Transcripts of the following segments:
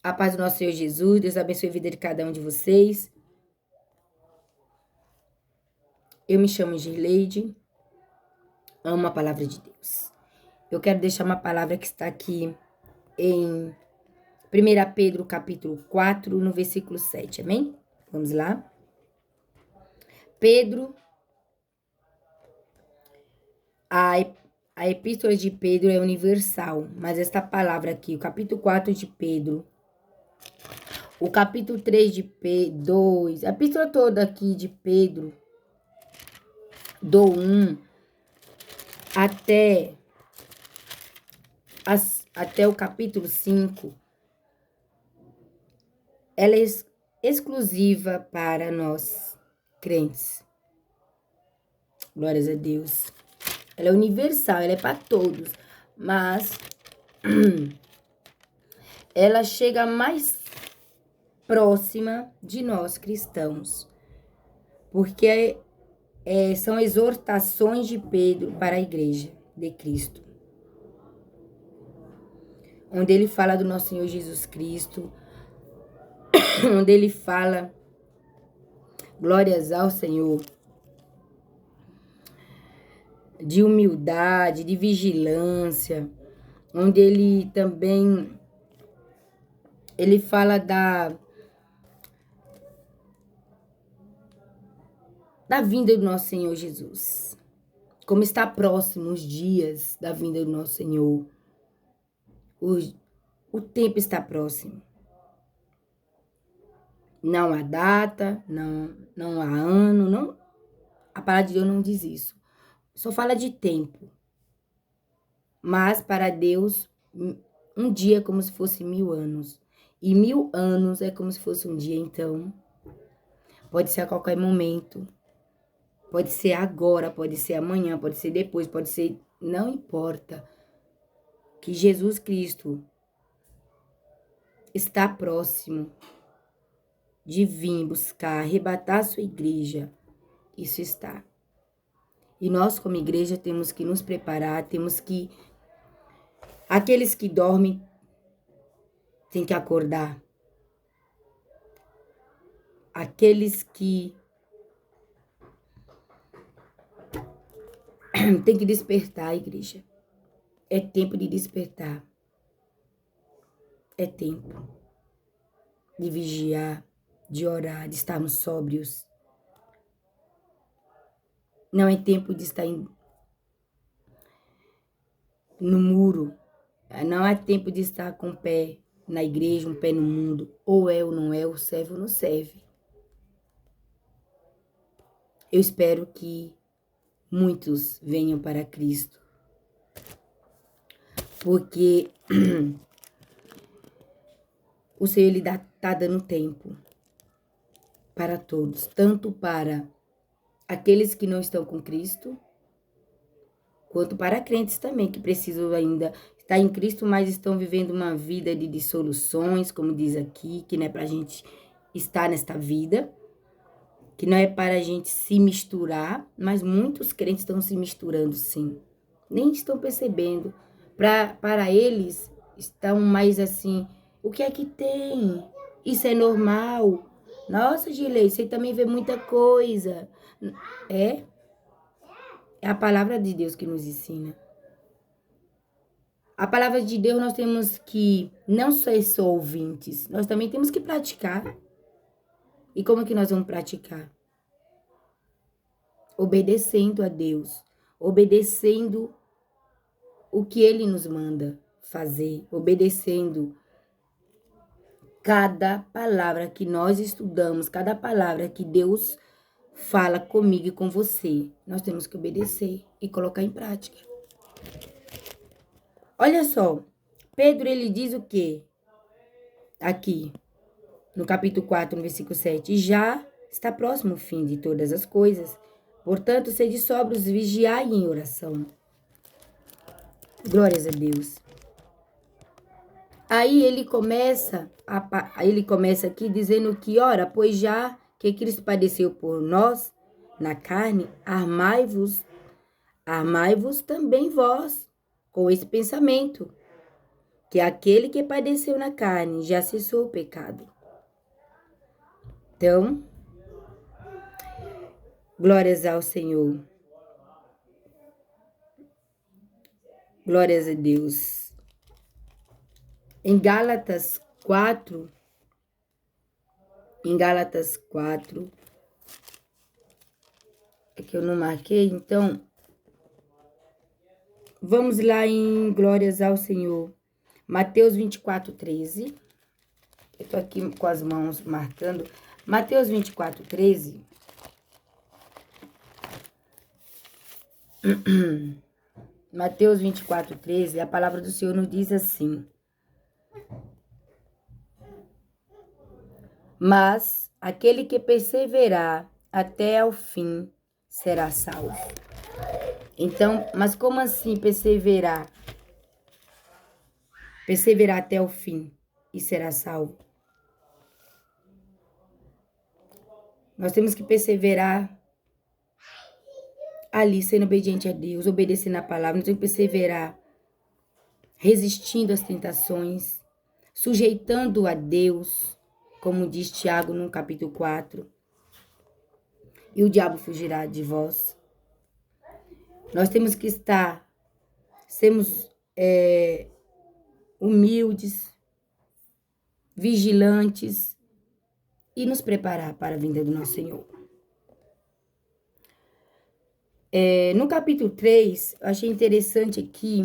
A paz do nosso Senhor Jesus, Deus abençoe a vida de cada um de vocês. Eu me chamo Girleide, amo a palavra de Deus. Eu quero deixar uma palavra que está aqui em 1 Pedro capítulo 4, no versículo 7, amém? Vamos lá. Pedro, a epístola de Pedro é universal, mas esta palavra aqui, o capítulo 4 de Pedro, o capítulo 3 de Pedro, 2, a epístola toda aqui de Pedro, do 1 até o capítulo 5, ela é exclusiva para nós, crentes. Glórias a Deus. Ela é universal, ela é para todos, mas ela chega mais próxima de nós cristãos, porque são exortações de Pedro para a igreja de Cristo, onde ele fala do nosso Senhor Jesus Cristo, onde ele fala, glórias ao Senhor, de humildade, de vigilância, onde ele também, ele fala da vinda do nosso Senhor Jesus. Como está próximo os dias da vinda do nosso Senhor. O tempo está próximo. Não há data, não há ano, não. A palavra de Deus não diz isso. Só fala de tempo. Mas para Deus, um dia é como se fosse 1000 anos. E 1000 anos é como se fosse um dia, então. Pode ser a qualquer momento. Pode ser agora, pode ser amanhã, pode ser depois, pode ser... Não importa. Que Jesus Cristo está próximo de vir buscar, arrebatar a sua igreja. Isso está. E nós, como igreja, temos que nos preparar, temos que... Aqueles que dormem têm que acordar. Aqueles que têm que despertar, igreja. É tempo de despertar. É tempo de vigiar, de orar, de estarmos sóbrios. Não é tempo de estar no muro. Não é tempo de estar com o pé na igreja, um pé no mundo. Ou é ou não é, ou serve ou não serve. Eu espero que muitos venham para Cristo. Porque o Senhor, Ele está dando tempo para todos. Tanto para aqueles que não estão com Cristo, quanto para crentes também, que precisam ainda estar em Cristo, mas estão vivendo uma vida de dissoluções, como diz aqui, que não é para a gente estar nesta vida, que não é para a gente se misturar, mas muitos crentes estão se misturando, sim. Nem estão percebendo. Para eles, estão mais assim, o que é que tem? Isso é normal. Nossa, Gilei, você também vê muita coisa. É a palavra de Deus que nos ensina. A palavra de Deus nós temos que não ser só ouvintes, nós também temos que praticar. E como que nós vamos praticar? Obedecendo a Deus, obedecendo o que Ele nos manda fazer, obedecendo cada palavra que nós estudamos, cada palavra que Deus fala comigo e com você, nós temos que obedecer e colocar em prática. Olha só, Pedro, ele diz o quê? Aqui, no capítulo 4, no versículo 7. Já está próximo o fim de todas as coisas. Portanto, sede sóbrios, vigiai em oração. Glórias a Deus. Aí ele começa aqui dizendo que, ora, pois já que Cristo padeceu por nós na carne, armai-vos também vós com esse pensamento. que aquele que padeceu na carne já cessou o pecado. Então, glórias ao Senhor. Glórias a Deus. Em Gálatas 4, é que eu não marquei, então, vamos lá em glórias ao Senhor. Mateus 24, 13. Eu tô aqui com as mãos marcando. Mateus 24, 13. Mateus 24, 13, a palavra do Senhor nos diz assim: mas aquele que perseverar até ao fim será salvo. Então, mas como assim perseverar? Perseverar até o fim e será salvo. Nós temos que perseverar ali, sendo obediente a Deus, obedecendo a palavra. Nós temos que perseverar, resistindo às tentações, sujeitando a Deus, como diz Tiago no capítulo 4. E o diabo fugirá de vós. Nós temos que sermos humildes, vigilantes e nos preparar para a vinda do nosso Senhor. No capítulo 3, eu achei interessante aqui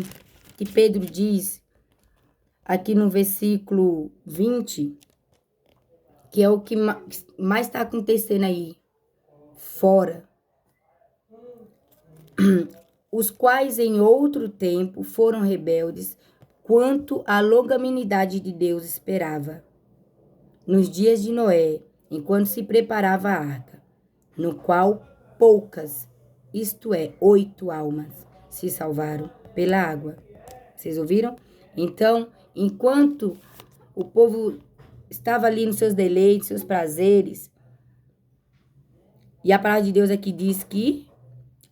que Pedro diz, aqui no versículo 20, que é o que mais está acontecendo aí fora. Os quais em outro tempo foram rebeldes quanto à longanimidade de Deus esperava. Nos dias de Noé, enquanto se preparava a arca, no qual poucas, isto é, 8 almas, se salvaram pela água. Vocês ouviram? Então, enquanto o povo estava ali nos seus deleites, seus prazeres, e a palavra de Deus aqui diz que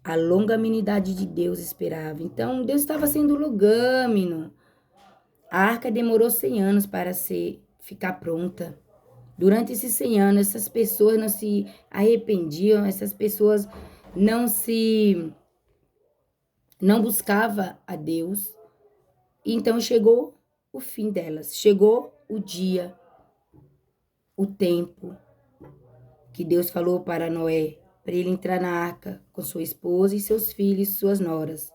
a longanimidade de Deus esperava. Então, Deus estava sendo longâmino. A arca demorou 100 anos para ficar pronta. Durante esses 100 anos, essas pessoas não se arrependiam, essas pessoas não buscavam a Deus. Então, chegou o fim delas. Chegou o dia, o tempo que Deus falou para Noé, para ele entrar na arca com sua esposa e seus filhos, suas noras.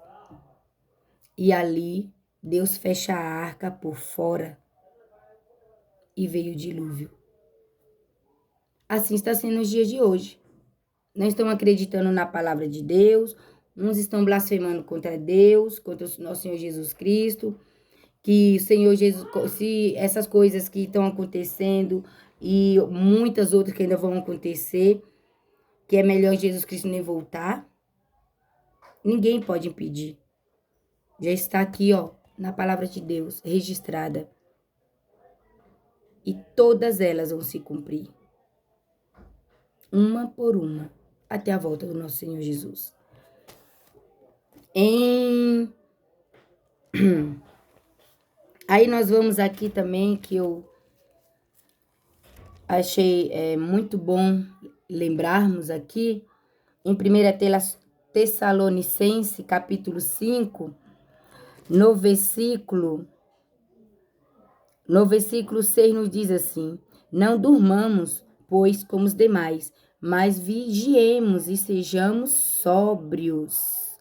E ali, Deus fecha a arca por fora e veio o dilúvio. Assim está sendo nos dias de hoje. Não estão acreditando na palavra de Deus, uns estão blasfemando contra Deus, contra o nosso Senhor Jesus Cristo, que o Senhor Jesus, se essas coisas que estão acontecendo e muitas outras que ainda vão acontecer, que é melhor Jesus Cristo nem voltar, ninguém pode impedir. Já está aqui, ó, na palavra de Deus, registrada. E todas elas vão se cumprir. Uma por uma, até a volta do nosso Senhor Jesus. Aí nós vamos aqui também, que eu achei muito bom lembrarmos aqui, em 1 Tessalonicense, capítulo 5, no versículo 6 nos diz assim: não durmamos, pois, como os demais, mas vigiemos e sejamos sóbrios.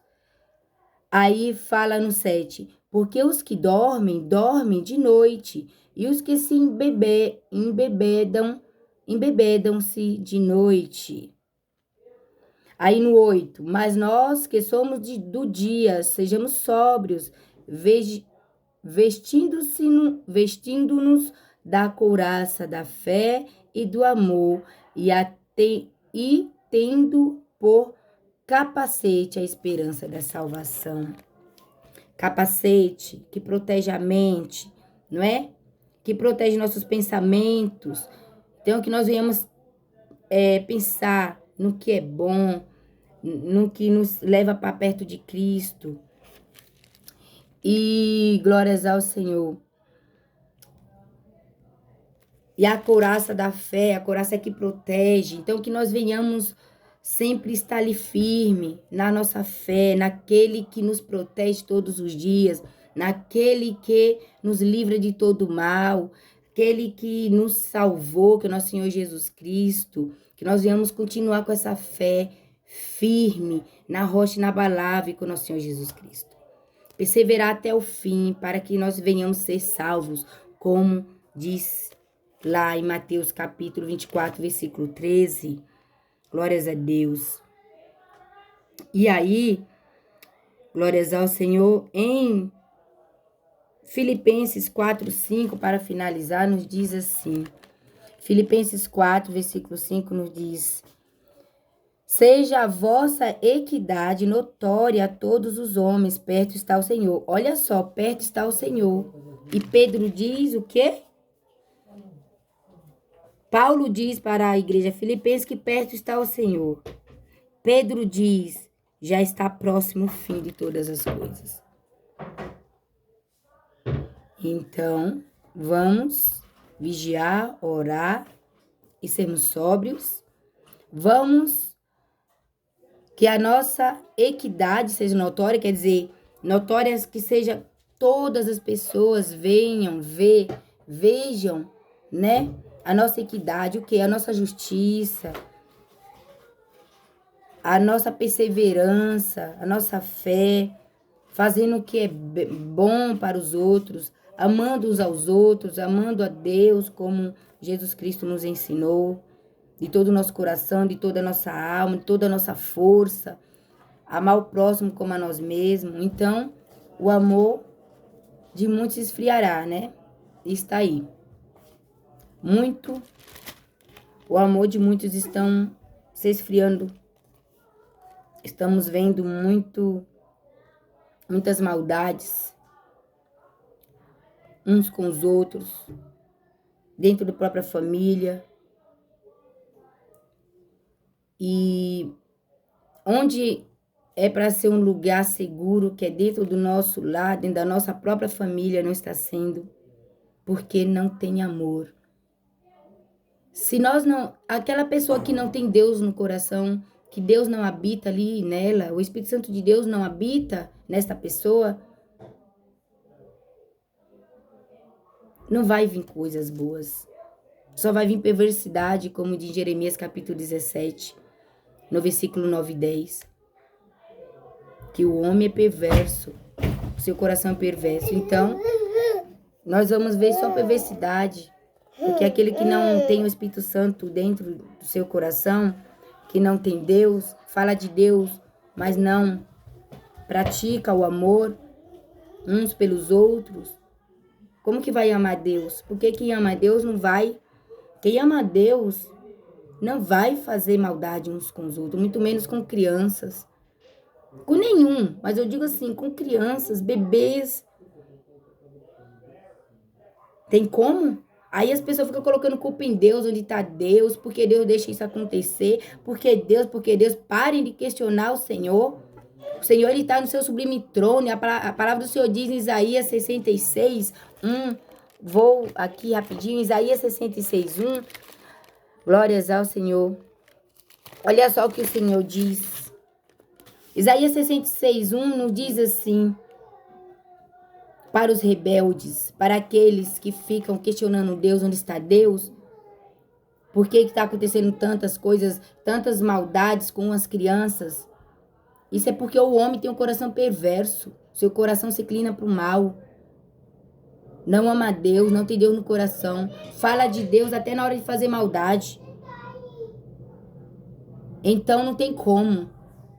Aí fala no 7, porque os que dormem, dormem de noite, e os que se embebedam-se de noite. Aí no 8, mas nós que somos do dia, sejamos sóbrios, vestindo-nos da couraça da fé e do amor, e tendo por capacete a esperança da salvação. Capacete que protege a mente, não é? Que protege nossos pensamentos. Então, que nós venhamos pensar no que é bom, no que nos leva para perto de Cristo. E glórias ao Senhor. E a couraça da fé, a couraça que protege. Então, que nós venhamos sempre estar ali firme na nossa fé, naquele que nos protege todos os dias, naquele que nos livra de todo mal, aquele que nos salvou, que é o nosso Senhor Jesus Cristo. Que nós venhamos continuar com essa fé firme na rocha inabalável com o nosso Senhor Jesus Cristo. Perseverar até o fim, para que nós venhamos ser salvos, como diz lá em Mateus capítulo 24, versículo 13. Glórias a Deus. E aí, glórias ao Senhor, em Filipenses 4, 5, para finalizar, nos diz assim. Filipenses 4, versículo 5 nos diz: seja a vossa equidade notória a todos os homens, perto está o Senhor. Olha só, perto está o Senhor. E Pedro diz o quê? Paulo diz para a igreja filipense que perto está o Senhor. Pedro diz, já está próximo o fim de todas as coisas. Então, vamos vigiar, orar e sermos sóbrios. Vamos que a nossa equidade seja notória, quer dizer, notória que seja todas as pessoas vejam, né? A nossa equidade, o que? A nossa justiça, a nossa perseverança, a nossa fé, fazendo o que é bom para os outros, amando uns aos outros, amando a Deus como Jesus Cristo nos ensinou, de todo o nosso coração, de toda a nossa alma, de toda a nossa força, amar o próximo como a nós mesmos. Então, o amor de muitos esfriará, né? Está aí. O amor de muitos estão se esfriando. Estamos vendo muitas maldades uns com os outros, dentro da própria família. E onde é para ser um lugar seguro, que é dentro do nosso lar, dentro da nossa própria família, não está sendo, porque não tem amor. Se nós não, aquela pessoa que não tem Deus no coração, que Deus não habita ali nela, o Espírito Santo de Deus não habita nesta pessoa, não vai vir coisas boas. Só vai vir perversidade, como diz Jeremias capítulo 17, no versículo 9 e 10. Que o homem é perverso, seu coração é perverso. Então, nós vamos ver só perversidade. Porque aquele que não tem o Espírito Santo dentro do seu coração, que não tem Deus, fala de Deus, mas não pratica o amor uns pelos outros, como que vai amar Deus? Porque quem ama Deus não vai... Quem ama Deus não vai fazer maldade uns com os outros, muito menos com crianças. Com nenhum, mas eu digo assim, com crianças, bebês. Tem como? Aí as pessoas ficam colocando culpa em Deus, onde está Deus, porque Deus deixa isso acontecer, porque Deus. Parem de questionar o Senhor. O Senhor, Ele está no seu sublime trono. A palavra do Senhor diz em Isaías 66, 1. Vou aqui rapidinho, Isaías 66, 1. Glórias ao Senhor. Olha só o que o Senhor diz. Isaías 66, 1 nos diz assim: para os rebeldes, para aqueles que ficam questionando Deus, onde está Deus? Por que está acontecendo tantas coisas, tantas maldades com as crianças? Isso é porque o homem tem um coração perverso. Seu coração se inclina para o mal. Não ama Deus, não tem Deus no coração. Fala de Deus até na hora de fazer maldade. Então não tem como.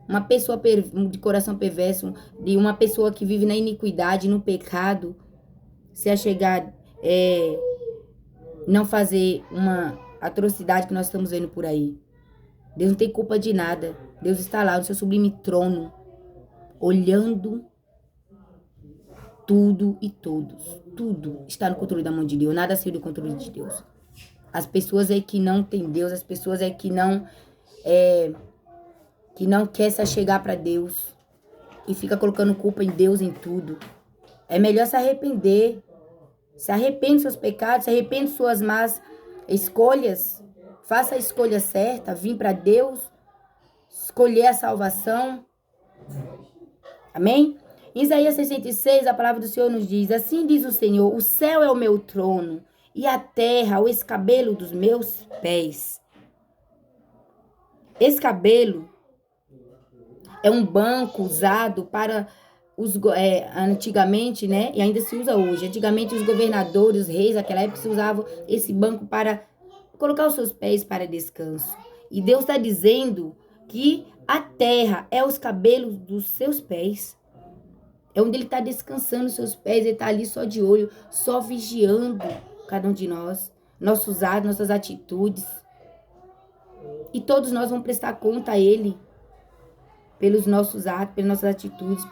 Uma pessoa de coração perverso, de uma pessoa que vive na iniquidade, no pecado, se achegar, não fazer uma atrocidade que nós estamos vendo por aí. Deus não tem culpa de nada. Deus está lá no seu sublime trono, olhando tudo e todos. Tudo está no controle da mão de Deus. Nada saiu do controle de Deus. As pessoas é que não tem Deus, as pessoas é que não quer se achegar para Deus e fica colocando culpa em Deus em tudo. É melhor se arrepender. Se arrepende dos seus pecados, se arrepende de suas más escolhas. Faça a escolha certa, vir para Deus, escolher a salvação. Amém? Em Isaías 66, a palavra do Senhor nos diz: assim diz o Senhor, o céu é o meu trono e a terra o escabelo dos meus pés. Escabelo é um banco usado para antigamente, né? E ainda se usa hoje. Antigamente os governadores, os reis, naquela época se usavam esse banco para colocar os seus pés para descanso. E Deus está dizendo que a terra é os cabelos dos seus pés. É onde ele está descansando os seus pés. Ele está ali só de olho, só vigiando cada um de nós. Nossos atos, nossas atitudes. E todos nós vamos prestar conta a ele. Pelos nossos atos, pelas nossas atitudes,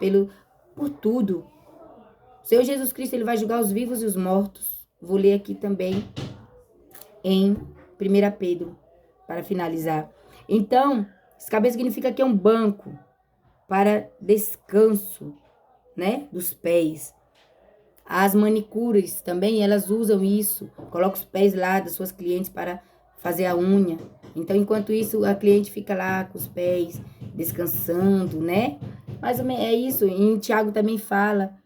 por tudo. O Senhor Jesus Cristo, ele vai julgar os vivos e os mortos. Vou ler aqui também em 1 Pedro, para finalizar. Então, escabelo significa que é um banco para descanso, né, dos pés. As manicures também, elas usam isso. Colocam os pés lá das suas clientes para fazer a unha. Então, enquanto isso, a cliente fica lá com os pés descansando, né? Mas é isso. Em Tiago também fala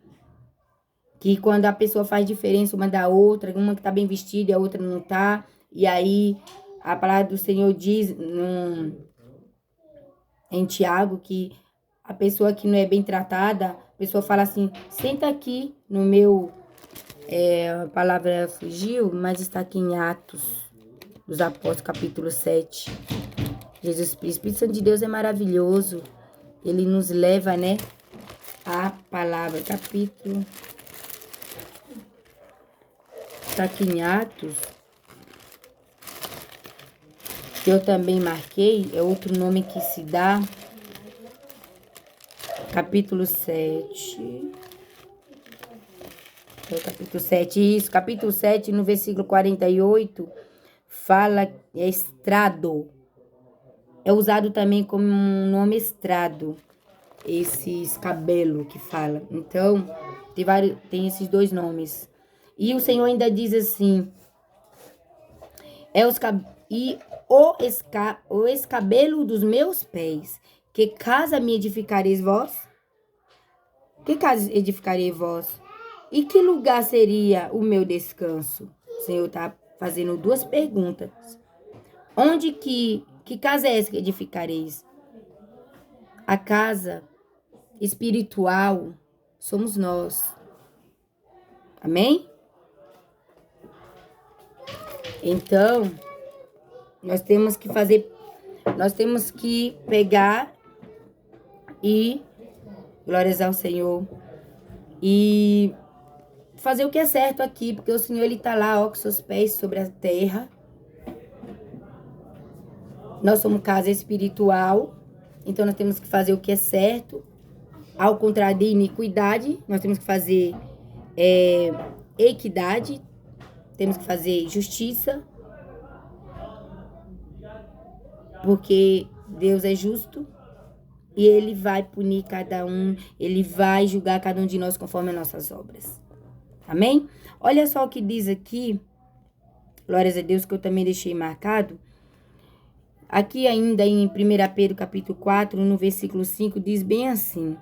que quando a pessoa faz diferença uma da outra, uma que tá bem vestida e a outra não tá, e aí a palavra do Senhor diz em Tiago que a pessoa que não é bem tratada, a pessoa fala assim, senta aqui no meu... a palavra fugiu, mas está aqui em Atos dos Apóstolos, capítulo 7. Jesus, o Espírito Santo de Deus é maravilhoso. Ele nos leva, né, a palavra, capítulo... Está aqui em Atos, que eu também marquei, é outro nome que se dá. Capítulo 7. É o capítulo 7, isso. Capítulo 7, no versículo 48, fala estrado. É usado também como um nome estrado, esse escabelo que fala. Então, tem esses dois nomes. E o Senhor ainda diz assim, o escabelo dos meus pés, que casa me edificareis vós? Que casa edificarei vós? E que lugar seria o meu descanso? O Senhor está fazendo duas perguntas. Onde que casa é essa que edificareis? A casa espiritual somos nós. Amém? Então, nós temos que pegar e glórias ao Senhor e fazer o que é certo aqui, porque o Senhor, ele tá lá, ó, com seus pés sobre a terra. Nós somos casa espiritual, então nós temos que fazer o que é certo. Ao contrário de iniquidade, nós temos que fazer equidade, temos que fazer justiça, porque Deus é justo e ele vai punir cada um, ele vai julgar cada um de nós conforme as nossas obras. Amém? Olha só o que diz aqui, glórias a Deus, que eu também deixei marcado. Aqui ainda em 1 Pedro capítulo 4, no versículo 5, diz bem assim: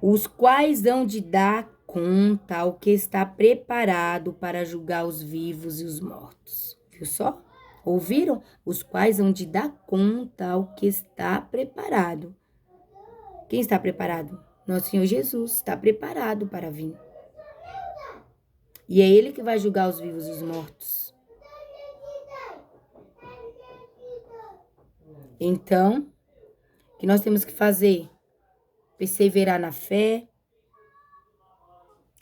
os quais hão de dar conta ao que está preparado para julgar os vivos e os mortos. Viu só? Ouviram? Os quais hão de dar conta ao que está preparado. Quem está preparado? Nosso Senhor Jesus está preparado para vir. E é Ele que vai julgar os vivos e os mortos. Então, o que nós temos que fazer? Perseverar na fé,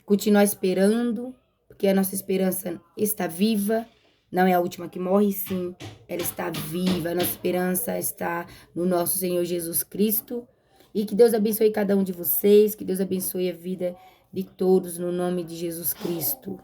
continuar esperando, porque a nossa esperança está viva, não é a última que morre, sim, ela está viva, a nossa esperança está no nosso Senhor Jesus Cristo, e que Deus abençoe cada um de vocês, que Deus abençoe a vida de todos, no nome de Jesus Cristo.